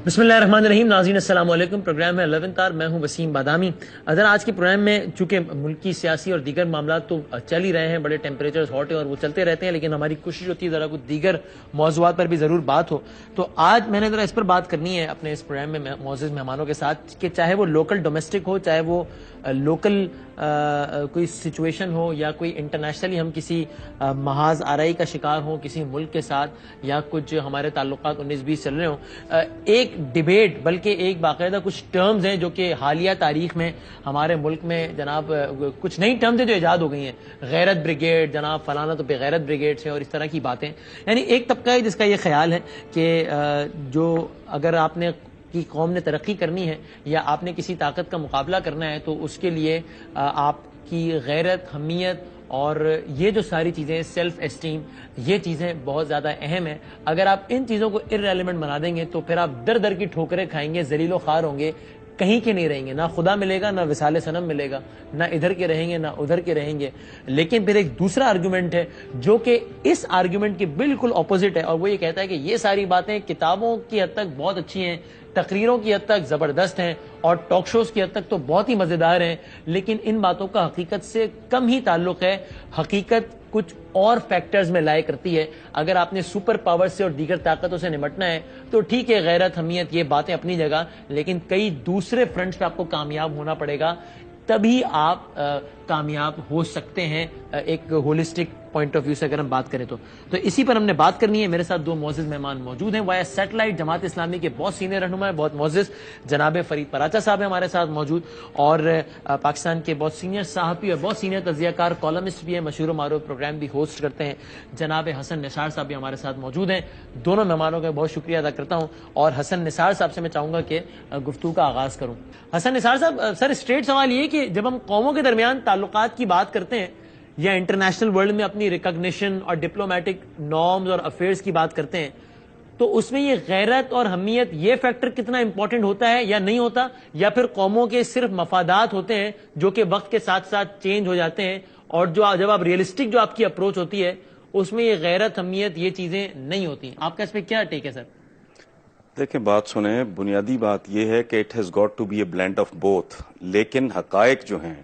بسم اللہ الرحمن الرحیم. ناظرین السلام علیکم. پروگرام ہے 11 آر. میں ہوں وسیم بادامی. اگر آج کے پروگرام میں چونکہ ملکی سیاسی اور دیگر معاملات تو چل ہی رہے ہیں, بڑے ٹیمپریچرز ہاٹ ہیں اور وہ چلتے رہتے ہیں, لیکن ہماری کوشش ہوتی ہے ذرا کچھ دیگر موضوعات پر بھی ضرور بات ہو. تو آج میں نے ذرا اس پر بات کرنی ہے اپنے اس پروگرام میں معزز مہمانوں کے ساتھ کہ چاہے وہ لوکل ڈومیسٹک ہو, چاہے وہ لوکل کوئی سچویشن ہو, یا کوئی انٹرنیشنلی ہم کسی محاذ آرائی کا شکار ہوں کسی ملک کے ساتھ, یا کچھ ہمارے تعلقات 19-20 چل رہے ہوں, ایک ڈیبیٹ بلکہ ایک باقاعدہ کچھ ٹرمز ہیں جو کہ حالیہ تاریخ میں ہمارے ملک میں جناب کچھ نئی ٹرمز ہیں جو ایجاد ہو گئی ہیں. غیرت بریگیڈ, جناب فلانا تو بغیرت بریگیڈ سے, اور اس طرح کی باتیں. یعنی ایک طبقہ ہے جس کا یہ خیال ہے کہ جو اگر آپ نے کی قوم نے ترقی کرنی ہے یا آپ نے کسی طاقت کا مقابلہ کرنا ہے تو اس کے لیے آپ کی غیرت, حمیت اور یہ جو ساری چیزیں, سیلف اسٹیم, یہ چیزیں بہت زیادہ اہم ہیں. اگر آپ ان چیزوں کو ارریلیونٹ بنا دیں گے تو پھر آپ در در کی ٹھوکریں کھائیں گے, ذلیل و خوار ہوں گے, کہیں کے نہیں رہیں گے, نہ خدا ملے گا, نہ وصال صنم ملے گا, نہ ادھر کے رہیں گے نہ ادھر کے رہیں گے. لیکن پھر ایک دوسرا آرگومنٹ ہے جو کہ اس آرگومنٹ کے بالکل اپوزٹ ہے, اور وہ یہ کہتا ہے کہ یہ ساری باتیں کتابوں کی حد تک بہت اچھی ہیں, تقریروں کی حد تک زبردست ہیں, اور ٹاک شوز کی حد تک تو بہت ہی مزیدار ہیں, لیکن ان باتوں کا حقیقت سے کم ہی تعلق ہے. حقیقت کچھ اور فیکٹرز میں لائے کرتی ہے. اگر آپ نے سپر پاور سے اور دیگر طاقتوں سے نمٹنا ہے تو ٹھیک ہے, غیرت, حمیت, یہ باتیں اپنی جگہ, لیکن کئی دوسرے فرنٹس پہ آپ کو کامیاب ہونا پڑے گا, تبھی آپ کامیاب ہو سکتے ہیں ایک ہولسٹک پوائنٹ آف ویو سے اگر ہم بات کریں تو اسی پر ہم نے بات کرنی ہے. میرے ساتھ دو معزز مہمان موجود ہیں. وایا سیٹلائٹ جماعت اسلامی کے بہت سینئر رہنما, بہت معزز جناب فرید پراچا صاحب ہیں ہمارے ساتھ موجود, اور پاکستان کے بہت سینئر صحافی اور بہت سینئر تجزیہ کار, کالمسٹ بھی ہیں, مشہور و معروف پروگرام بھی ہوسٹ کرتے ہیں, جناب حسن نثار صاحب بھی ہمارے ساتھ موجود ہیں. دونوں مہمانوں کا بہت شکریہ ادا کرتا ہوں, اور حسن نثار صاحب سے میں چاہوں گا کہ گفتگو کا آغاز کروں. حسن نثار صاحب, سر اسٹریٹ سوال یہ کہ جب ہم قوموں کے درمیان تعلقات کی بات کرتے ہیں یا انٹرنیشنل ورلڈ میں اپنی ریکگنیشن اور ڈپلومیٹک نارمز اور افیئرز کی بات کرتے ہیں, تو اس میں یہ غیرت اور حمیت یہ فیکٹر کتنا امپورٹنٹ ہوتا ہے یا نہیں ہوتا, یا پھر قوموں کے صرف مفادات ہوتے ہیں جو کہ وقت کے ساتھ ساتھ چینج ہو جاتے ہیں, اور جو جب آپ ریئلسٹک جو آپ کی اپروچ ہوتی ہے اس میں یہ غیرت, حمیت, یہ چیزیں نہیں ہوتی. آپ کا اس پہ کیا ٹیک ہے سر؟ دیکھیں, بات سنیں, بنیادی بات یہ ہے کہ it has got to be a blend of both, لیکن حقائق جو ہیں,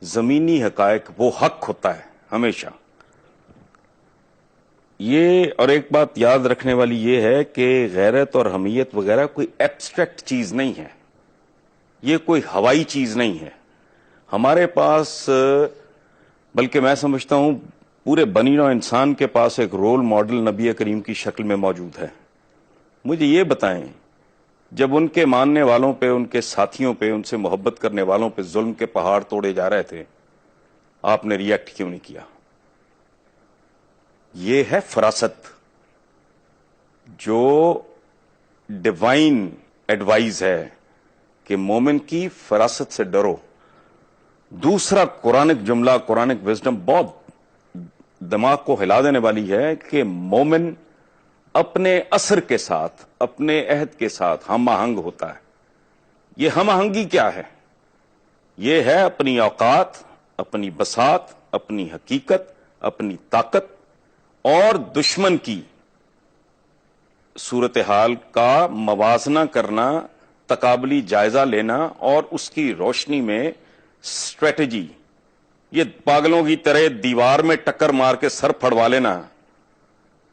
زمینی حقائق, وہ حق ہوتا ہے ہمیشہ. یہ اور ایک بات یاد رکھنے والی یہ ہے کہ غیرت اور حمیت وغیرہ کوئی ایبسٹریکٹ چیز نہیں ہے, یہ کوئی ہوائی چیز نہیں ہے. ہمارے پاس, بلکہ میں سمجھتا ہوں پورے بنی نوع انسان کے پاس ایک رول ماڈل نبی کریم کی شکل میں موجود ہے. مجھے یہ بتائیں, جب ان کے ماننے والوں پہ, ان کے ساتھیوں پہ, ان سے محبت کرنے والوں پہ ظلم کے پہاڑ توڑے جا رہے تھے, آپ نے ریئیکٹ کیوں نہیں کیا؟ یہ ہے فراست, جو ڈیوائن ایڈوائز ہے کہ مومن کی فراست سے ڈرو. دوسرا قرآنک جملہ, قرآنک وزڈم بہت دماغ کو ہلا دینے والی ہے کہ مومن اپنے اثر کے ساتھ, اپنے عہد کے ساتھ ہم آہنگ ہوتا ہے. یہ ہم آہنگی کیا ہے؟ یہ ہے اپنی اوقات, اپنی بساط, اپنی حقیقت, اپنی طاقت اور دشمن کی صورتحال کا موازنہ کرنا, تقابلی جائزہ لینا, اور اس کی روشنی میں اسٹریٹجی. یہ پاگلوں کی طرح دیوار میں ٹکر مار کے سر پھڑوا لینا,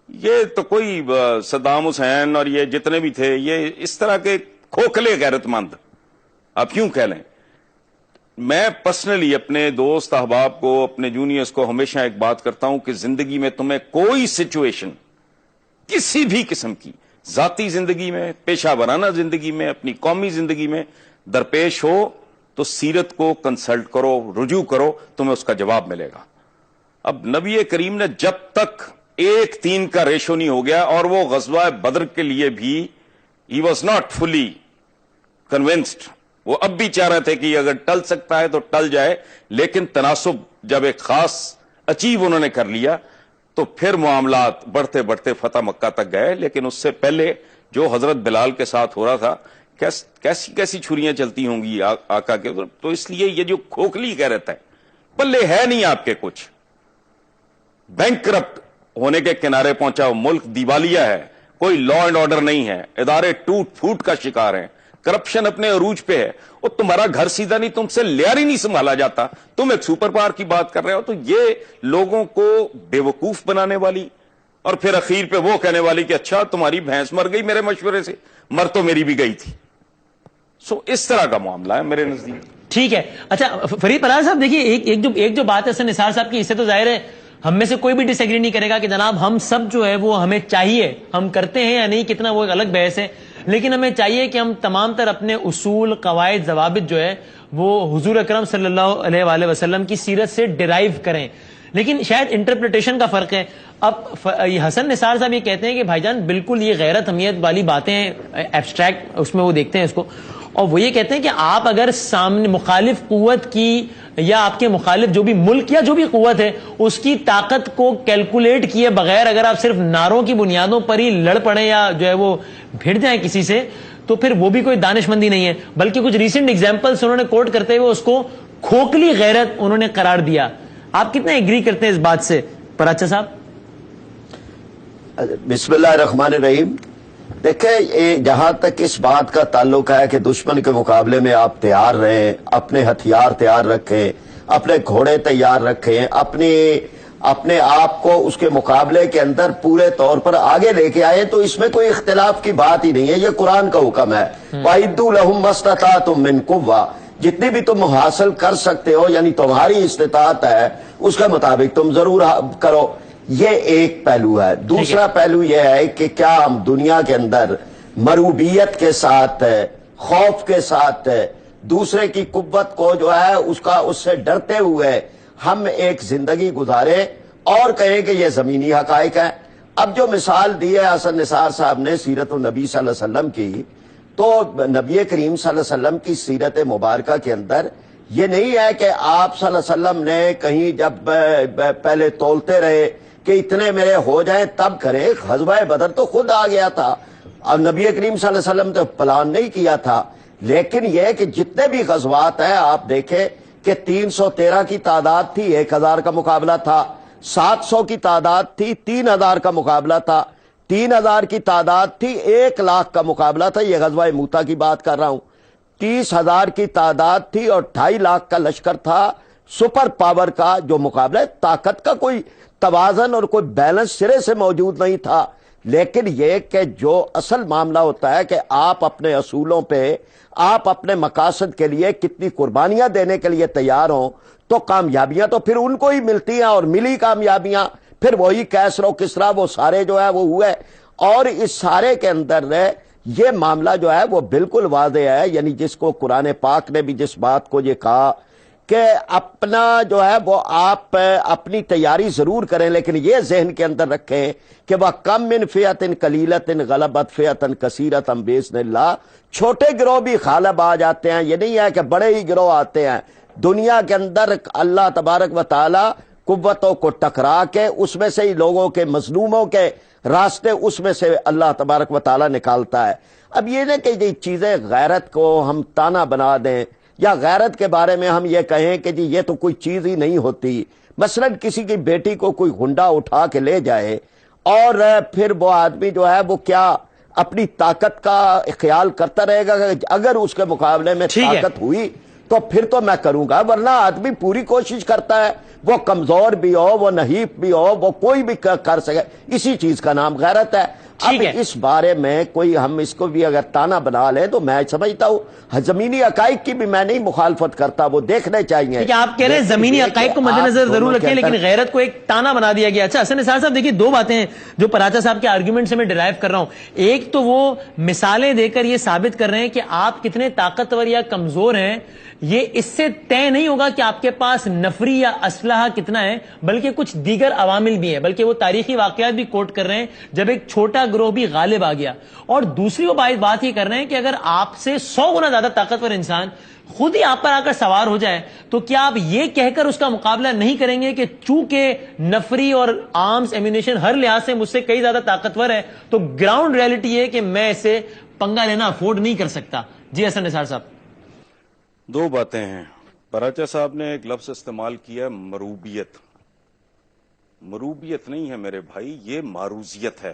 یہ تو کوئی صدام حسین اور یہ جتنے بھی تھے, یہ اس طرح کے کھوکھلے غیرت مند آپ کیوں کہہ لیں. میں پرسنلی اپنے دوست احباب کو, اپنے جونیئرز کو ہمیشہ ایک بات کرتا ہوں کہ زندگی میں تمہیں کوئی سچویشن کسی بھی قسم کی, ذاتی زندگی میں, پیشہ ورانہ زندگی میں, اپنی قومی زندگی میں درپیش ہو تو سیرت کو کنسلٹ کرو, رجوع کرو, تمہیں اس کا جواب ملے گا. اب نبی کریم نے جب تک 1:3 کا ریشو نہیں ہو گیا, اور وہ غزوہ بدر کے لیے بھی he was not fully convinced, وہ اب بھی چاہ رہے تھے کہ اگر ٹل سکتا ہے تو ٹل جائے, لیکن تناسب جب ایک خاص اچیو انہوں نے کر لیا تو پھر معاملات بڑھتے بڑھتے فتح مکہ تک گئے. لیکن اس سے پہلے جو حضرت بلال کے ساتھ ہو رہا تھا, کیسی کیسی چھریاں چلتی ہوں گی آقا کے, تو اس لیے یہ جو کھوکھلی کہہ رہتا ہے, پلے ہے نہیں آپ کے کچھ, بینک کرپٹ ہونے کے کنارے پہنچا, ملک دیوالیہ ہے, کوئی لا اینڈ آرڈر نہیں ہے, ادارے ٹوٹ پھوٹ کا شکار ہیں, کرپشن اپنے عروج پہ ہے, اور تمہارا گھر سیدھا نہیں, تم سے لیار ہی نہیں سنبھالا جاتا, تم ایک سپر پاور کی بات کر رہے ہو. تو یہ لوگوں کو بے وقوف بنانے والی, اور پھر اخیر پہ وہ کہنے والی کہ اچھا تمہاری بھینس مر گئی میرے مشورے سے, مر تو میری بھی گئی تھی. اس طرح کا معاملہ ہے میرے نزدیک. ٹھیک ہے. اچھا فرید پرار صاحب دیکھیے, ایک جو بات ہے حسن نثار صاحب کی, اس سے تو ظاہر ہے ہم میں سے کوئی بھی ڈس ایگری نہیں کرے گا کہ جناب ہم سب جو ہے وہ ہمیں چاہیے, ہم کرتے ہیں یا نہیں کتنا وہ ایک الگ بحث ہے, لیکن ہمیں چاہیے کہ ہم تمام تر اپنے اصول, قواعد, ضوابط جو ہے وہ حضور اکرم صلی اللہ علیہ وآلہ وسلم کی سیرت سے ڈرائیو کریں, لیکن شاید انٹرپریٹیشن کا فرق ہے. اب حسن نثار صاحب یہ کہتے ہیں کہ بھائی جان بالکل یہ غیرت حمیت والی باتیں ہیں, ایبسٹریکٹ اس میں وہ دیکھتے ہیں اس کو, اور وہ یہ کہتے ہیں کہ آپ اگر سامنے مخالف قوت کی یا آپ کے مخالف جو بھی ملک یا جو بھی قوت ہے اس کی طاقت کو کیلکولیٹ کیے بغیر اگر آپ صرف نعروں کی بنیادوں پر ہی لڑ پڑیں یا جو ہے وہ بھیڑ جائیں کسی سے, تو پھر وہ بھی کوئی دانش مندی نہیں ہے, بلکہ کچھ ریسنٹ ایگزامپلس انہوں نے کوٹ کرتے ہوئے اس کو کھوکھلی غیرت انہوں نے قرار دیا. آپ کتنا ایگری کرتے ہیں اس بات سے پراچا صاحب؟ بسم اللہ الرحمن الرحیم. دیکھیں, جہاں تک اس بات کا تعلق ہے کہ دشمن کے مقابلے میں آپ تیار رہیں, اپنے ہتھیار تیار رکھیں, اپنے گھوڑے تیار رکھیں, اپنے آپ کو اس کے مقابلے کے اندر پورے طور پر آگے لے کے آئے, تو اس میں کوئی اختلاف کی بات ہی نہیں ہے. یہ قرآن کا حکم ہے, وَأَعِدُّوا لَهُم مَّا اسْتَطَعْتُم مِّن قُوَّةٍ, جتنی بھی تم حاصل کر سکتے ہو, یعنی تمہاری استطاعت ہے اس کے مطابق تم ضرور کرو. یہ ایک پہلو ہے. دوسرا پہلو یہ ہے کہ کیا ہم دنیا کے اندر مروبیت کے ساتھ, خوف کے ساتھ, دوسرے کی قوت کو جو ہے اس سے ڈرتے ہوئے ہم ایک زندگی گزارے اور کہیں کہ یہ زمینی حقائق ہیں. اب جو مثال دی ہے حسن نثار صاحب نے سیرت النبی صلی اللہ علیہ وسلم کی, تو نبی کریم صلی اللہ علیہ وسلم کی سیرت مبارکہ کے اندر یہ نہیں ہے کہ آپ صلی اللہ علیہ وسلم نے کہیں جب پہلے تولتے رہے کہ اتنے میرے ہو جائیں تب کرے. غزوہ بدر تو خود آ گیا تھا, اب نبی کریم صلی اللہ علیہ وسلم تو پلان نہیں کیا تھا. لیکن یہ کہ جتنے بھی غزوات ہیں آپ دیکھیں کہ 313 کی تعداد تھی, 1000 کا مقابلہ تھا, 700 کی تعداد تھی, 3000 کا مقابلہ تھا, 3000 کی تعداد تھی, 1,00,000 کا مقابلہ تھا. یہ غزوہ موتا کی بات کر رہا ہوں. 30,000 کی تعداد تھی اور 2,50,000 کا لشکر تھا. سپر پاور کا جو مقابلہ, طاقت کا کوئی توازن اور کوئی بیلنس سرے سے موجود نہیں تھا. لیکن یہ کہ جو اصل معاملہ ہوتا ہے کہ آپ اپنے اصولوں پہ, آپ اپنے مقاصد کے لیے کتنی قربانیاں دینے کے لیے تیار ہوں, تو کامیابیاں تو پھر ان کو ہی ملتی ہیں, اور ملی کامیابیاں پھر وہی کیسر و کسرا وہ سارے جو ہے وہ ہوئے. اور اس سارے کے اندر یہ معاملہ جو ہے وہ بالکل واضح ہے, یعنی جس کو قرآن پاک نے بھی جس بات کو یہ کہا کہ اپنا جو ہے وہ آپ اپنی تیاری ضرور کریں, لیکن یہ ذہن کے اندر رکھیں کہ وہ کم من فئۃ قلیلۃ غلبت فئۃ کثیرۃ بإذن اللہ. چھوٹے گروہ بھی غالب آ جاتے ہیں, یہ نہیں ہے کہ بڑے ہی گروہ آتے ہیں. دنیا کے اندر اللہ تبارک و تعالی قوتوں کو ٹکرا کے اس میں سے ہی لوگوں کے, مظلوموں کے راستے اس میں سے اللہ تبارک و تعالی نکالتا ہے. اب یہ نہ کہ یہ چیزیں غیرت کو ہم تانا بنا دیں, یا غیرت کے بارے میں ہم یہ کہیں کہ جی یہ تو کوئی چیز ہی نہیں ہوتی. مثلا کسی کی بیٹی کو کوئی گنڈا اٹھا کے لے جائے, اور پھر وہ آدمی جو ہے وہ کیا اپنی طاقت کا خیال کرتا رہے گا کہ اگر اس کے مقابلے میں طاقت ہوئی تو پھر تو میں کروں گا, ورنہ آدمی پوری کوشش کرتا ہے, وہ کمزور بھی ہو, وہ نحیف بھی ہو, وہ کوئی بھی کر سکے. اسی چیز کا نام غیرت ہے. اب اس بارے میں کوئی ہم اس کو بھی اگر تانا بنا لیں تو میں سمجھتا ہوں زمینی حقائق کی بھی میں نہیں مخالفت کرتا, وہ دیکھنے چاہیے. آپ کہہ رہے ہیں زمینی حقائق کو مد نظر ضرور رکھیں, لیکن غیرت کو ایک تانا بنا دیا گیا. اچھا حسن نثار صاحب دیکھیے, دو باتیں ہیں جو پراچا صاحب کے آرگیومنٹ سے میں ڈرائیو کر رہا ہوں. ایک تو وہ مثالیں دے کر یہ ثابت کر رہے ہیں کہ آپ کتنے طاقتور یا کمزور ہیں, یہ اس سے طے نہیں ہوگا کہ آپ کے پاس نفری یا اسلحہ کتنا ہے, بلکہ کچھ دیگر عوامل بھی ہیں. بلکہ وہ تاریخی واقعات بھی کوٹ کر رہے ہیں جب ایک چھوٹا گروہ بھی غالب آ گیا. اور دوسری وہ بات یہ کر رہے ہیں کہ اگر آپ سے 100 گنا زیادہ طاقتور انسان خود ہی آپ پر آ کر سوار ہو جائے, تو کیا آپ یہ کہہ کر اس کا مقابلہ نہیں کریں گے کہ چونکہ نفری اور آرمز ایمونیشن ہر لحاظ سے مجھ سے کئی زیادہ طاقتور ہے, تو گراؤنڈ ریئلٹی یہ کہ میں اسے پنگا لینا افورڈ نہیں کر سکتا. جی حسن نثار صاحب. دو باتیں ہیں. پراچا صاحب نے ایک لفظ استعمال کیا ہے مروبیت. مروبیت نہیں ہے میرے بھائی, یہ معروضیت ہے.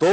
2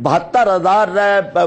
72,000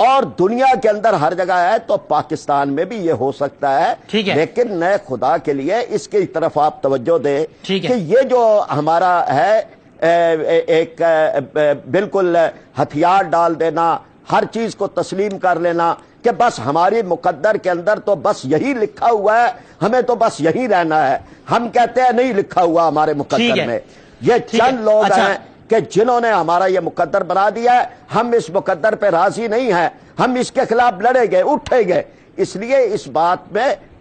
اور دنیا کے اندر ہر جگہ ہے، تو پاکستان میں بھی یہ ہو سکتا ہے۔ ٹھیک ہے، لیکن نئے خدا کے لیے اس کی طرف آپ توجہ دیں ٹھیک ہے کہ یہ جو ہمارا ہے ایک بالکل ہتھیار ڈال دینا، ہر چیز کو تسلیم کر لینا کہ بس ہماری مقدر کے اندر تو بس یہی لکھا ہوا ہے، ہمیں تو بس یہی رہنا ہے۔ ہم کہتے ہیں نہیں لکھا ہوا ہمارے مقدر میں۔ یہ چند لوگ ہیں کہ جنہوں نے ہمارا یہ مقدر بنا دیا ہے، ہم اس مقدر پہ راضی نہیں ہیں، ہم اس کے خلاف لڑیں گے، اٹھیں گے۔ اس لیے اس بات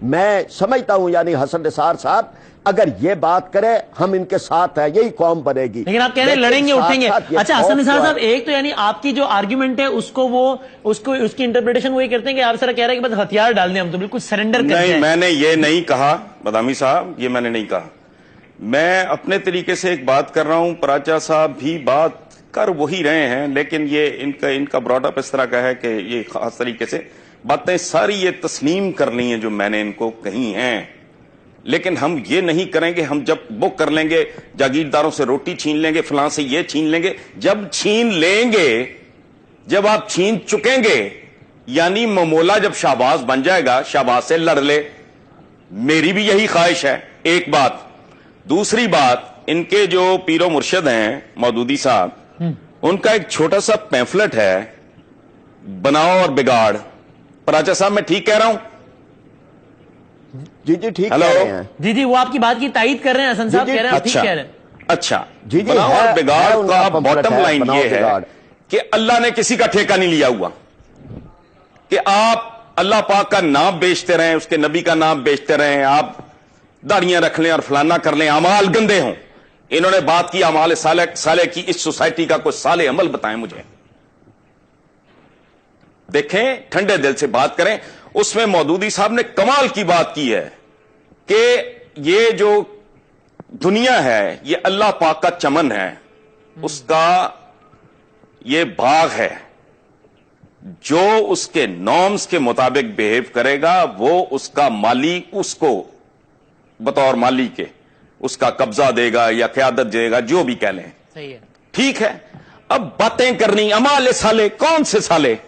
میں سمجھتا ہوں یعنی حسن نثار صاحب اگر یہ بات کرے ہم ان کے ساتھ ہیں، یہی قوم بنے گی۔ لیکن آپ کہہ رہے ہیں لڑیں گے، اٹھیں گے۔ اچھا حسن نثار صاحب، ایک تو یعنی آپ کی جو آرگیومنٹ ہے اس کی انٹرپریٹیشن وہی کرتے ہیں کہ آپ سر کہہ رہے ہیں کہ بس ہتھیار ڈال دیں، ہم تو بالکل سرنڈر کرتے ہیں۔ نہیں، میں نے یہ نہیں کہا بادامی صاحب، یہ میں نے نہیں کہا۔ میں اپنے طریقے سے ایک بات کر رہا ہوں، پراچا صاحب بھی بات کر وہی رہے ہیں، لیکن یہ ان کا براڈ اپ اس طرح کا ہے کہ یہ خاص طریقے سے باتیں ساری یہ تسلیم کرنی ہیں جو میں نے ان کو کہی ہیں، لیکن ہم یہ نہیں کریں گے۔ ہم جب بک کر لیں گے، جاگیرداروں سے روٹی چھین لیں گے، فلاں سے یہ چھین لیں گے، جب چھین لیں گے، جب آپ چھین چکیں گے، یعنی ممولا جب شہباز بن جائے گا، شہباز سے لڑ لے۔ میری بھی یہی خواہش ہے، ایک بات۔ دوسری بات، ان کے جو پیر و مرشد ہیں مودودی صاحب، ان کا ایک چھوٹا سا پیمفلٹ ہے، بناؤ اور بگاڑ۔ پراچا صاحب میں ٹھیک کہہ رہا ہوں؟ جی ٹھیک کہہ رہے ہیں۔ جی وہ آپ کی بات کی تائید کر رہے ہیں حسن صاحب، کہہ رہے ہیں ٹھیک کہہ رہے ہیں۔ اچھا، بناؤ اور بگاڑ کا باٹم لائن یہ ہے کہ اللہ نے کسی کا ٹھیکہ نہیں لیا ہوا کہ آپ اللہ پاک کا نام بیچتے رہیں، اس کے نبی کا نام بیچتے رہیں، آپ داڑیاں رکھ لیں اور فلانا کر لیں، اعمال گندے ہوں۔ انہوں نے بات کی اعمال صالح کی، اس سوسائٹی کا کوئی صالح عمل بتائیں مجھے۔ دیکھیں، ٹھنڈے دل سے بات کریں۔ اس میں مودودی صاحب نے کمال کی بات کی ہے کہ یہ جو دنیا ہے یہ اللہ پاک کا چمن ہے، اس کا یہ باغ ہے، جو اس کے نارمز کے مطابق بیہیو کرے گا وہ اس کا مالی اس کو بطور مالی کے اس کا قبضہ دے گا یا قیادت دے گا، جو بھی کہہ لیں۔ صحیح ہے، ٹھیک ہے۔ اب باتیں کرنی اعمال صالح، کون سے صالح؟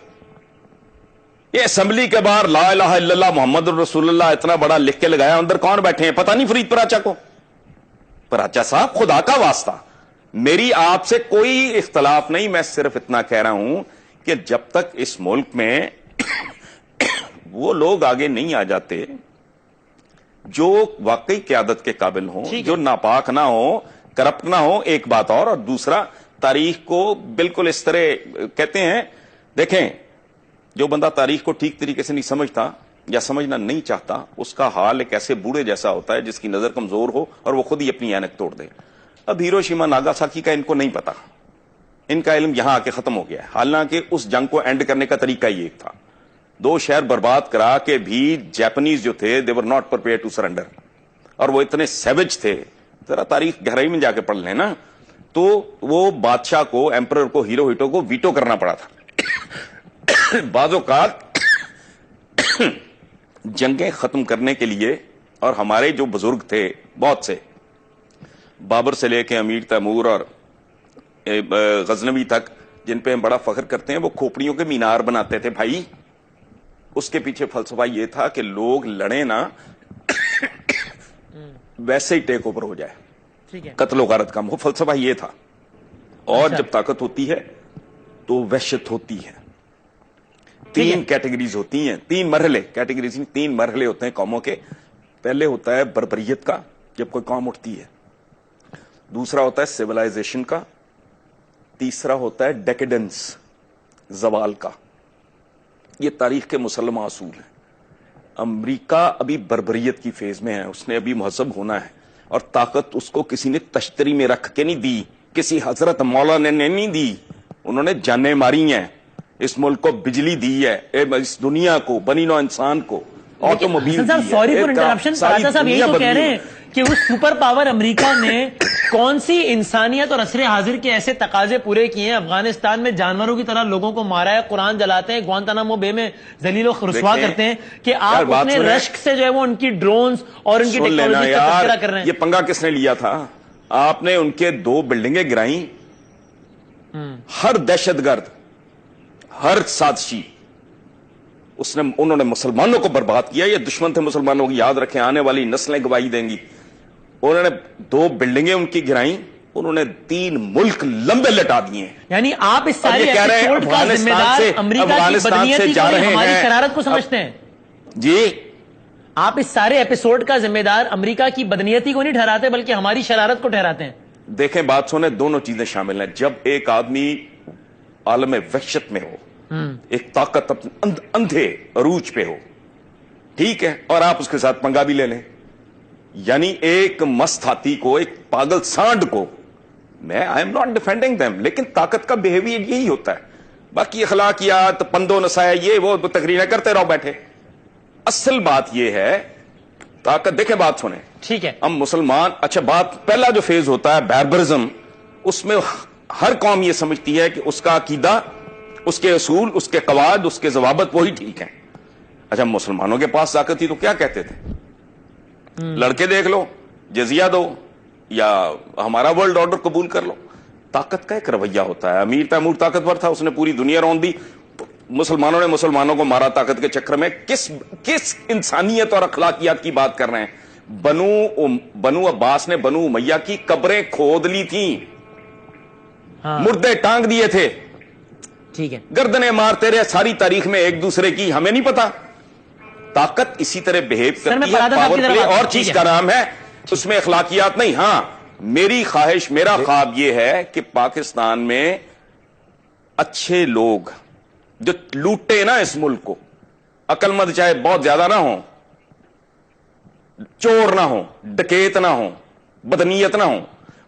یہ اسمبلی کے باہر لا الہ الا اللہ محمد الرسول اللہ اتنا بڑا لکھ کے لگایا، اندر کون بیٹھے ہیں پتہ نہیں فرید پراچا کو۔ پراچا صاحب خدا کا واسطہ، میری آپ سے کوئی اختلاف نہیں، میں صرف اتنا کہہ رہا ہوں کہ جب تک اس ملک میں وہ لوگ آگے نہیں آ جاتے جو واقعی قیادت کے قابل ہوں، جو ناپاک نہ ہو، کرپٹ نہ ہو، ایک بات اور دوسرا تاریخ کو بالکل اس طرح کہتے ہیں، دیکھیں جو بندہ تاریخ کو ٹھیک طریقے سے نہیں سمجھتا یا سمجھنا نہیں چاہتا، اس کا حال ایک ایسے بوڑھے جیسا ہوتا ہے جس کی نظر کمزور ہو اور وہ خود ہی اپنی اینک توڑ دے۔ اب ہیروشیما ناگاساکی کا ان کو نہیں پتا، ان کا علم یہاں آ کے ختم ہو گیا ہے، حالانکہ اس جنگ کو اینڈ کرنے کا طریقہ یہ ایک تھا، 2 شہر برباد کرا کے بھی جاپنیز جو تھے they were not prepared to surrender، اور وہ اتنے سیوج تھے، ذرا تاریخ گہرائی میں جا کے پڑھ لیں نا، تو وہ بادشاہ کو، ایمپرر کو، ہیروہیٹو کو ویٹو کرنا پڑا تھا۔ بعض اوقات جنگیں ختم کرنے کے لیے، اور ہمارے جو بزرگ تھے بہت سے، بابر سے لے کے امیر تیمور اور غزنوی تک، جن پہ ہم بڑا فخر کرتے ہیں، وہ کھوپڑیوں کے مینار بناتے تھے بھائی۔ اس کے پیچھے فلسفہ یہ تھا کہ لوگ لڑیں نا، ویسے ہی ٹیک اوور ہو جائے، قتل و غارت کم ہو، فلسفہ یہ تھا۔ اور جب طاقت ہوتی ہے تو وحشت ہوتی ہے۔ 3 کیٹیگریز ہوتی ہیں، 3 مرحلے، کیٹیگریز 3 مرحلے ہوتے ہیں قوموں کے۔ پہلے ہوتا ہے بربریت کا، جب کوئی قوم اٹھتی ہے۔ دوسرا ہوتا ہے سیولائزیشن کا۔ تیسرا ہوتا ہے ڈیکیڈنس، زوال کا۔ یہ تاریخ کے مسلمہ اصول ہیں۔ امریکہ ابھی بربریت کی فیز میں ہے، اس نے ابھی مہذب ہونا ہے، اور طاقت اس کو کسی نے تشتری میں رکھ کے نہیں دی، کسی حضرت مولانا نے نہیں دی، انہوں نے جانیں ماری ہیں، اس ملک کو بجلی دی ہے، اس دنیا کو، بنی نوع انسان کو آٹوموبائل دی ہے۔ سوری فار انٹرپشن، راجا صاحب یہی تو کہہ رہے ہیں کہ وہ سپر پاور امریکہ نے کون سی انسانیت اور عصر حاضر کے ایسے تقاضے پورے کیے ہیں؟ افغانستان میں جانوروں کی طرح لوگوں کو مارا ہے، قرآن جلاتے ہیں، گوانتانامو بے میں ذلیل و رسوا کرتے ہیں، کہ آپ اپنے رشک سے جو ہے وہ ان کی ڈرونز اور ان کی ٹیکنالوجی کا تذکرہ کر رہے ہیں۔ یہ پنگا کس نے لیا تھا؟ آپ نے ان کے 2 بلڈنگیں گرائیں، ہر دہشت گرد، ہر سازشی انہوں نے مسلمانوں کو برباد کیا. یہ دشمن تھے مسلمانوں کی, یاد رکھیں, آنے والی نسلیں گواہی دیں گی. انہوں نے 2 بلڈنگیں ان کی گرائیں, انہوں نے 3 ملک لمبے لٹا دیے ہیں. یعنی آپ اس سارے ایپیسوڈ کا ذمہ دار امریکہ کی بدنیتی کو ہماری شرارت کو سمجھتے ہیں؟ جی, آپ اس سارے ایپیسوڈ کا ذمہ دار امریکہ کی بدنیتی کو نہیں ٹھہراتے بلکہ ہماری شرارت کو ٹھہراتے ہیں. دیکھیں بات سنیں, دونوں چیزیں شامل ہیں. جب ایک آدمی عالم وحشت میں ہو, ایک طاقت اندھے عروج پہ ہو, ٹھیک ہے, اور آپ اس کے ساتھ پنگا بھی لے لیں, یعنی ایک مست ہاتھی کو, ایک پاگل سانڈ کو, میں I am not defending them, لیکن طاقت کا بیہیویئر یہی ہوتا ہے. باقی اخلاقیات, پندو نسایا, یہ وہ تقریریں کرتے رہو بیٹھے. اصل بات یہ ہے طاقت. دیکھیں بات سنیں, ٹھیک ہے, ہم مسلمان, اچھا بات, پہلا جو فیز ہوتا ہے باربرزم, اس میں ہر قوم یہ سمجھتی ہے کہ اس کا عقیدہ, اس کے اصول, اس کے قواعد, اس کے ضوابط وہی ٹھیک ہیں. اچھا مسلمانوں کے پاس طاقت تھی تو کیا کہتے تھے؟ لڑکے دیکھ لو, جزیہ دو, یا ہمارا ورلڈ آرڈر قبول کر لو. طاقت کا ایک رویہ ہوتا ہے. امیر تیمور طاقتور تھا, اس نے پوری دنیا رون دی. مسلمانوں نے مسلمانوں کو مارا طاقت کے چکر میں. کس انسانیت اور اخلاقیات کی بات کر رہے ہیں؟ بنو عباس نے بنو امیہ کی قبریں کھود لی تھیں, مردے ٹانگ دیے تھے, ٹھیک ہے, گردنیں مارتے رہے ساری تاریخ میں ایک دوسرے کی, ہمیں نہیں پتا. طاقت اسی طرح بہیو کرتی ہے, پاور پلے اور چیز کا نام ہے, اس میں اخلاقیات نہیں. ہاں میری خواہش, میرا خواب یہ ہے کہ پاکستان میں اچھے لوگ جو لوٹے نا اس ملک کو, عقل مند چاہے بہت زیادہ نہ ہوں, چور نہ ہوں, ڈکیت نہ ہوں, بدنیت نہ ہوں,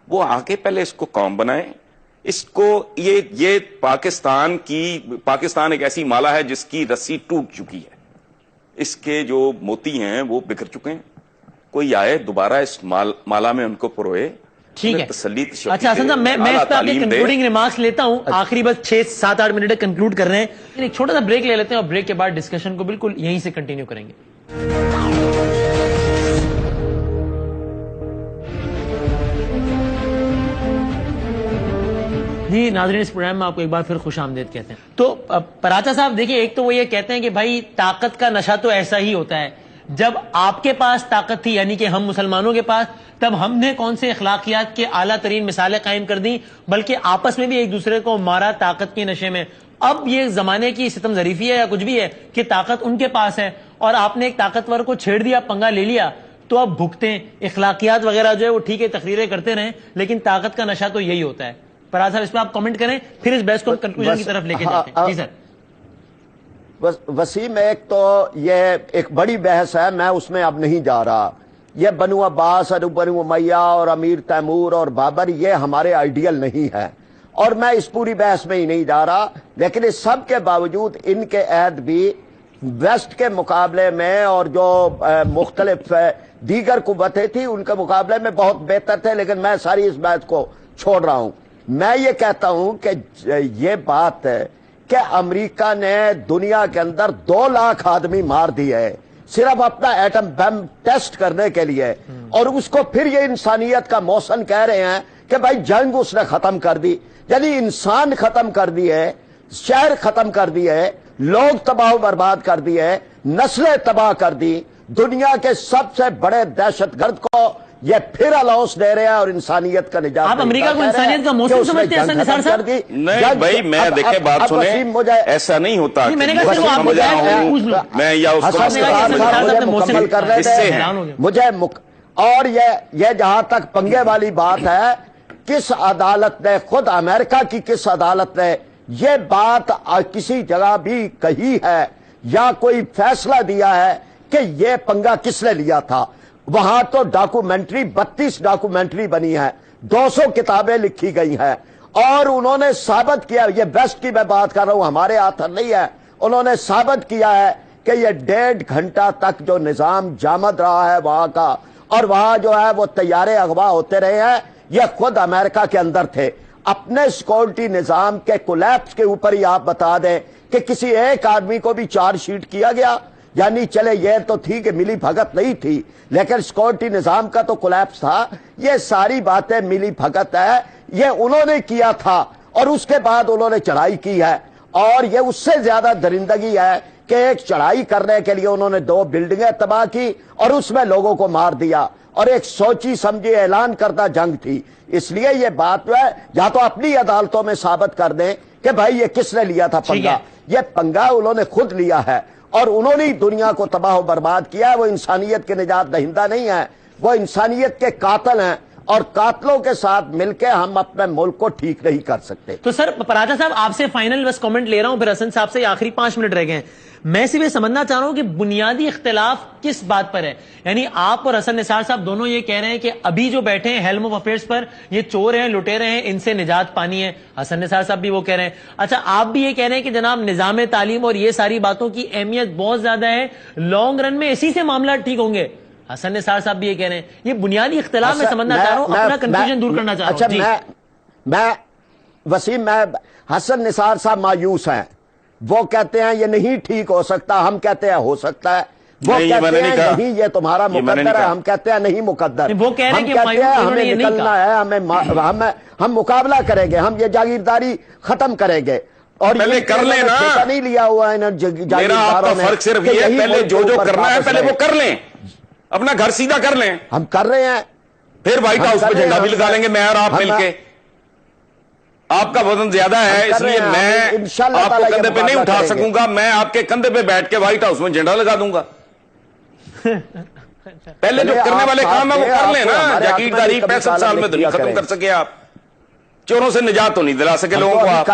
وہ آ کے پہلے اس کو قوم بنائیں. اس کو یہ پاکستان ایک ایسی مالا ہے جس کی رسی ٹوٹ چکی ہے, اس کے جو موتی ہیں وہ بکھر چکے ہیں. کوئی آئے دوبارہ اس مالا میں ان کو پروئے, ٹھیک ہے. تسلی. اچھا حسن صاحب, میں اس پہ آپ کے کنکلوڈنگ ریمارکس لیتا ہوں, آخری بس 6-7-8 منٹ کنکلوڈ کر رہے ہیں. ایک چھوٹا سا بریک لے لیتے ہیں اور بریک کے بعد ڈسکشن کو بالکل یہیں سے کنٹینیو کریں گے. جی ناظرین, اس پروگرام میں آپ کو ایک بار پھر خوش آمدید کہتے ہیں. تو پراچا صاحب دیکھیں, ایک تو وہ یہ کہتے ہیں کہ بھائی طاقت کا نشہ تو ایسا ہی ہوتا ہے. جب آپ کے پاس طاقت تھی, یعنی کہ ہم مسلمانوں کے پاس, تب ہم نے کون سے اخلاقیات کے اعلیٰ ترین مثالیں قائم کر دیں, بلکہ آپس میں بھی ایک دوسرے کو مارا طاقت کے نشے میں. اب یہ زمانے کی ستم ظریفی ہے یا کچھ بھی ہے کہ طاقت ان کے پاس ہے اور آپ نے ایک طاقتور کو چھیڑ دیا, پنگا لے لیا, تو اب بھگتے. اخلاقیات وغیرہ جو ہے وہ ٹھیک ہے, تقریریں کرتے رہیں, لیکن طاقت کا نشہ تو یہی ہوتا ہے. پراز صاحب اس پہ آپ کامنٹ کریں, پھر اس بحث کو کنکلوژن کی طرف لے کے جاتے ہیں. جی سر. وسیم, ایک تو یہ ایک بڑی بحث ہے, میں اس میں اب نہیں جا رہا. یہ بنو عباس اور بنو امیہ اور امیر تیمور اور بابر, یہ ہمارے آئیڈیل نہیں ہے, اور میں اس پوری بحث میں ہی نہیں جا رہا. لیکن اس سب کے باوجود ان کے عہد بھی ویسٹ کے مقابلے میں اور جو مختلف دیگر قوتیں تھیں ان کے مقابلے میں بہت بہتر تھے. لیکن میں ساری اس بات کو چھوڑ رہا ہوں. میں یہ کہتا ہوں کہ یہ بات ہے کہ امریکہ نے دنیا کے اندر 2 لاکھ آدمی مار دیے ہے صرف اپنا ایٹم بم ٹیسٹ کرنے کے لیے, اور اس کو پھر یہ انسانیت کا محسن کہہ رہے ہیں کہ بھائی جنگ اس نے ختم کر دی. یعنی انسان ختم کر دیے, شہر ختم کر دیے, لوگ تباہ و برباد کر دیے, نسلیں تباہ کر دی. دنیا کے سب سے بڑے دہشت گرد کو یہ پھر الاؤنس دے رہے ہیں اور انسانیت کا نجات. آپ امریکہ کو انسانیت کا موسم سمجھتے ہیں حسن نثار صاحب؟ نہیں بھائی, میں دیکھیں بات سنیں, ایسا نہیں ہوتا. میں یا اس کو مکمل کر رہے تھے مجھے, اور یہ جہاں تک پنگے والی بات ہے, کس عدالت نے, خود امریکہ کی کس عدالت نے یہ بات کسی جگہ بھی کہی ہے یا کوئی فیصلہ دیا ہے کہ یہ پنگا کس نے لیا تھا؟ وہاں تو ڈاکومنٹری 32 ڈاکومنٹری بنی ہے, 200 کتابیں لکھی گئی ہیں, اور انہوں نے ثابت کیا, یہ بیسٹ کی میں بات کر رہا ہوں, ہمارے ہاتھ نہیں ہے, انہوں نے ثابت کیا ہے کہ یہ 1.5 گھنٹہ تک جو نظام جامد رہا ہے وہاں کا, اور وہاں جو ہے وہ طیارے اغوا ہوتے رہے ہیں, یہ خود امریکہ کے اندر تھے. اپنے سیکورٹی نظام کے کولیپس کے اوپر ہی آپ بتا دیں کہ کسی ایک آدمی کو بھی چارج شیٹ کیا گیا. یعنی چلے یہ تو تھی کہ ملی بھگت نہیں تھی, لیکن سیکورٹی نظام کا تو کولیپس تھا. یہ ساری باتیں ملی بھگت ہے, یہ انہوں نے کیا تھا, اور اس کے بعد انہوں نے چڑھائی کی ہے, اور یہ اس سے زیادہ درندگی ہے کہ ایک چڑھائی کرنے کے لیے انہوں نے 2 بلڈنگیں تباہ کی اور اس میں لوگوں کو مار دیا، اور ایک سوچی سمجھی اعلان کردہ جنگ تھی. اس لیے یہ بات جو ہے یا تو اپنی عدالتوں میں ثابت کر دیں کہ بھائی یہ کس نے لیا تھا پنگا. یہ پنگا انہوں نے خود لیا ہے اور انہوں نے دنیا کو تباہ و برباد کیا ہے. وہ انسانیت کے نجات دہندہ نہیں ہیں، وہ انسانیت کے قاتل ہیں، اور قاتلوں کے ساتھ مل کے ہم اپنے ملک کو ٹھیک نہیں کر سکتے. تو سر پراجا صاحب آپ سے فائنل بس کامنٹ لے رہا ہوں، پھر حسن صاحب سے آخری 5 منٹ رہ گئے ہیں. میں صرف یہ سمجھنا چاہ رہا ہوں کہ بنیادی اختلاف کس بات پر ہے. یعنی آپ اور حسن نثار صاحب دونوں یہ کہہ رہے ہیں کہ ابھی جو بیٹھے ہیں ہیلم آف افیئرس پر یہ چور ہیں، لٹیرے ہیں، ان سے نجات پانی ہے. حسن نثار صاحب بھی وہ کہہ رہے ہیں. اچھا آپ بھی یہ کہہ رہے ہیں کہ جناب نظام تعلیم اور یہ ساری باتوں کی اہمیت بہت زیادہ ہے، لانگ رن میں اسی سے معاملات ٹھیک ہوں گے. حسن نثار صاحب بھی یہ کہہ رہے ہیں. یہ بنیادی اختلاف میں سمجھنا چاہ رہا ہوں، اپنا کنفیوژن دور کرنا چاہ رہا ہوں. میں وسیم، میں حسن نثار صاحب مایوس ہیں. وہ کہتے ہیں یہ نہیں ٹھیک ہو سکتا، ہم کہتے ہیں ہو سکتا ہے. وہ کہتے ہیں نہیں یہ تمہارا مقدر ہے، ہم کہتے ہیں نہیں مقدر. وہ کہہ رہے ہیں ہمیں نکلنا ہے، ہم مقابلہ کریں گے، ہم یہ جاگیرداری ختم کریں گے. اور پہلے کر لیں نا، نہیں لیا ہوا ہے میرا آپ کا فرق صرف یہ ہے پہلے جو کرنا ہے پہلے وہ کر لیں، اپنا گھر سیدھا کر لیں. ہم کر رہے ہیں، پھر وائٹ ہاؤس پہ جھنڈا بھی لگا لیں گے میں اور آپ مل کے. آپ کا وزن زیادہ ہے اس لیے میں آپ کو کندھے پہ نہیں اٹھا سکوں گا، میں آپ کے کندھے پہ بیٹھ کے وائٹ ہاؤس میں جھنڈا لگا دوں گا. پہلے جو کرنے والے کام ہے وہ کر لیں نا. جاگیرداری 65 سال میں دنیا ختم کر سکے آپ، چوروں سے نجات تو نہیں دلا سکے لوگوں کو، آپ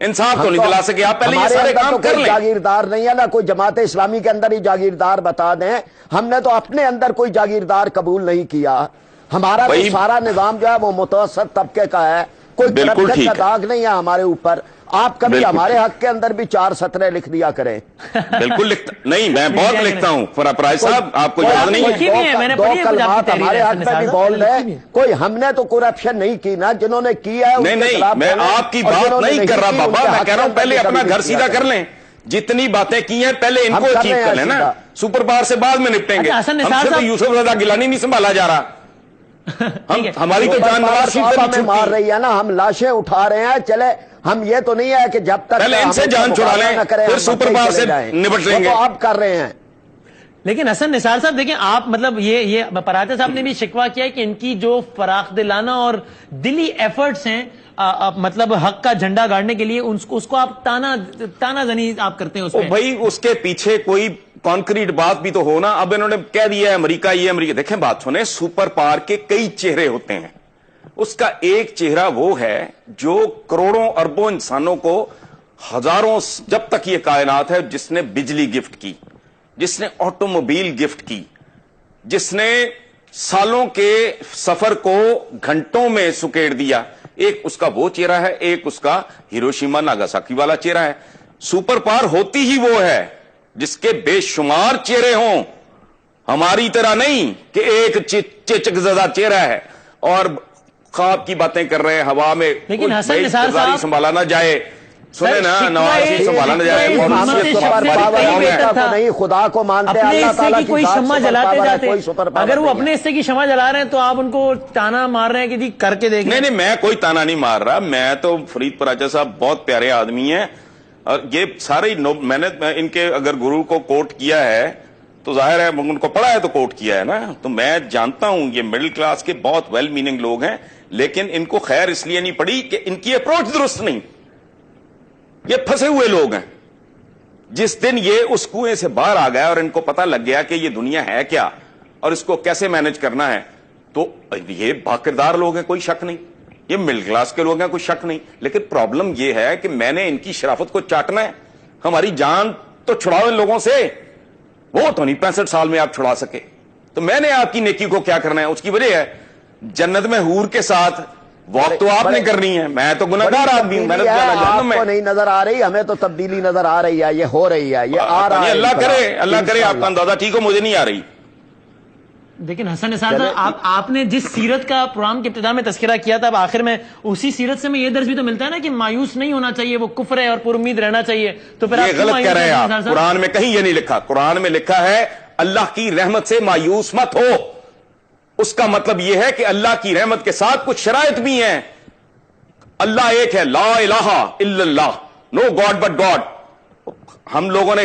انصاف تو نہیں دلا سکے آپ. پہلے یہ سارے کام کر لیں. جاگیردار نہیں ہے نا کوئی جماعت اسلامی کے اندر ہی جاگیردار بتا دیں. ہم نے تو اپنے اندر کوئی جاگیردار قبول نہیں کیا. ہمارا تو سارا نظام جو ہے وہ متوسط طبقے کا ہے، کوئی کرپشن کا داغ نہیں ہے ہمارے اوپر. آپ کبھی ہمارے حق کے اندر بھی 4 سطریں لکھ دیا کریں. بالکل لکھتا نہیں، میں بہت لکھتا ہوں. فراز صاحب آپ کو یاد نہیں ہے 2 کلمات ہمارے حق میں بھی بول رہے. کوئی ہم نے تو کرپشن نہیں کی نا، جنہوں نے کیا ہے نہیں. میں آپ کی بات نہیں کر رہا بابا، میں کہہ رہا ہوں پہلے اپنا گھر سیدھا کر لیں. جتنی باتیں کی ہیں پہلے ان کو اچیو کر لیں نا. سپر پاور سے بعد میں نپٹیں گے. ہم سے تو یوسف رضا گیلانی نہیں سنبھالا جا رہا. ہماری تو جان نواز شریف سے ہمیں مار رہی ہے نا، ہم لاشیں اٹھا رہے ہیں. چلے ہم یہ تو نہیں ہے کہ جب تک پہلے ان سے جان چھڑا لیں پھر سپر پاور سے نپٹ لیں گے. تو آپ کر رہے ہیں. لیکن حسن نثار صاحب دیکھیں آپ مطلب یہ پراجا صاحب نے بھی شکوہ کیا ہے کہ ان کی جو فراخ دلانہ اور دلی ایفرٹس ہیں مطلب حق کا جھنڈا گاڑنے کے لیے اس کو آپ تانا زنی آپ کرتے ہیں اس میں. بھائی اس کے پیچھے کوئی کانکریٹ بات بھی تو ہو نا. اب انہوں نے کہہ دیا ہے امریکہ یہ امریکہ. دیکھیں بات سنیں، سپر پاور کے کئی چہرے ہوتے ہیں. اس کا ایک چہرہ وہ ہے جو کروڑوں اربوں انسانوں کو ہزاروں جب تک یہ کائنات ہے، جس نے بجلی گفٹ کی، جس نے آٹو موبائل گفٹ کی، جس نے سالوں کے سفر کو گھنٹوں میں سکیڑ دیا. ایک اس کا وہ چہرہ ہے، ایک اس کا ہیروشیما ناگاساکی والا چہرہ ہے. سپر پاور ہوتی ہی وہ ہے جس کے بے شمار چہرے ہوں، ہماری طرح نہیں کہ ایک چچک زدہ چہرہ ہے اور خواب کی باتیں کر رہے ہیں ہوا میں. لیکن حسن نثار صاحب سنبھالا نہ جائے، سنیں نا، نواز شریف سنبھالا نہ جائے. نہیں خدا کو مانتے، اللہ تعالیٰ کی کوئی شمع جلاتے جاتے. اگر وہ اپنے حصے کی شمع جلا رہے ہیں تو آپ ان کو تانا مار رہے ہیں کہ جی کر کے دیکھیں. نہیں میں کوئی تانا نہیں مار رہا. میں تو فرید پراجا صاحب بہت پیارے آدمی ہیں، اور یہ سارے میں نے ان کے اگر گرو کو کوٹ کیا ہے تو ظاہر ہے ان کو پڑھا ہے تو کوٹ کیا ہے نا. تو میں جانتا ہوں یہ مڈل کلاس کے بہت ویل میننگ لوگ ہیں، لیکن ان کو خیر اس لیے نہیں پڑی کہ ان کی اپروچ درست نہیں. یہ پھنسے ہوئے لوگ ہیں. جس دن یہ اس کنویں سے باہر آ گیا اور ان کو پتا لگ گیا کہ یہ دنیا ہے کیا اور اس کو کیسے مینج کرنا ہے، تو یہ باکردار لوگ ہیں، کوئی شک نہیں. یہ مڈل کلاس کے لوگ ہیں، کوئی شک نہیں. لیکن پرابلم یہ ہے کہ میں نے ان کی شرافت کو چاٹنا ہے. ہماری جان تو چھڑاؤ ان لوگوں سے، وہ تو نہیں 65 سال میں آپ چھڑا سکے. تو میں نے آپ کی نیکی کو کیا کرنا ہے، اس کی وجہ ہے جنت میں حور کے ساتھ واک تو آپ نے کرنی ہے. میں تو گناہگار آدمی ہوں، میں نے جہنم میں. آپ کو نہیں نظر آ رہی، ہمیں تو تبدیلی نظر آ رہی ہے. یہ ہو رہی ہے، یہ آ رہا ہے. اللہ کرے آپ کا اندازہ ٹھیک ہو، مجھے نہیں آ رہی. لیکن حسن نثار صاحب آپ نے جس سیرت کا پروگرام کے ابتدا میں تذکرہ کیا تھا، اب آخر میں اسی سیرت سے میں یہ درس بھی تو ملتا ہے نا کہ مایوس نہیں ہونا چاہیے، وہ کفر ہے اور پر امید رہنا چاہیے. تو پھر یہ غلط کہہ رہے ہیں آپ. قرآن میں کہیں یہ نہیں لکھا. قرآن میں لکھا ہے اللہ کی رحمت سے مایوس مت ہو. اس کا مطلب یہ ہے کہ اللہ کی رحمت کے ساتھ کچھ شرائط بھی ہیں. اللہ ایک ہے، لا الہ الا اللہ، نو گاڈ بٹ گاڈ. ہم لوگوں نے